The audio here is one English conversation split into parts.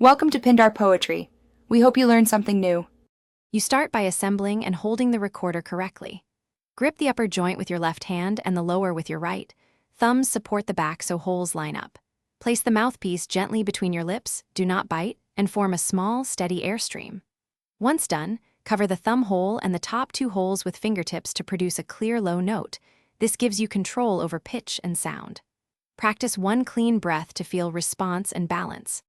Welcome to Pindar Poetry. We hope you learned something new. You start by assembling and holding the recorder correctly. Grip the upper joint with your left hand and the lower with your right. Thumbs support the back so holes line up. Place the mouthpiece gently between your lips, do not bite, and form a small, steady airstream. Once done, cover the thumb hole and the top two holes with fingertips to produce a clear, low note. This gives you control over pitch and sound. Practice one clean breath to feel response and balance.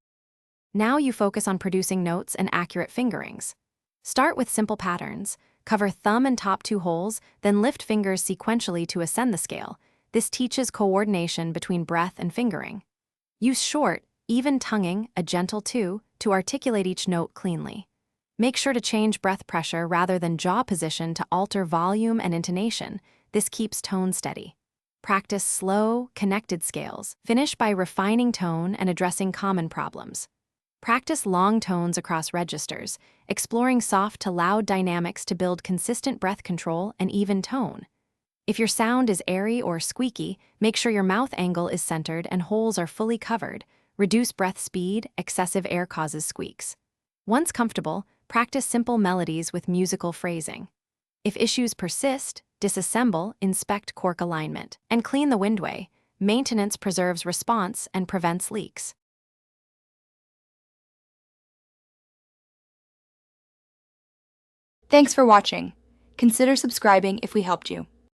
Now you focus on producing notes and accurate fingerings. Start with simple patterns. Cover thumb and top two holes, then lift fingers sequentially to ascend the scale. This teaches coordination between breath and fingering. Use short, even tonguing, a gentle two, to articulate each note cleanly. Make sure to change breath pressure rather than jaw position to alter volume and intonation. This keeps tone steady. Practice slow, connected scales. Finish by refining tone and addressing common problems. Practice long tones across registers, exploring soft to loud dynamics to build consistent breath control and even tone. If your sound is airy or squeaky, make sure your mouth angle is centered and holes are fully covered. Reduce breath speed, excessive air causes squeaks. Once comfortable, practice simple melodies with musical phrasing. If issues persist, disassemble, inspect cork alignment, and clean the windway. Maintenance preserves response and prevents leaks. Thanks for watching. Consider subscribing if we helped you.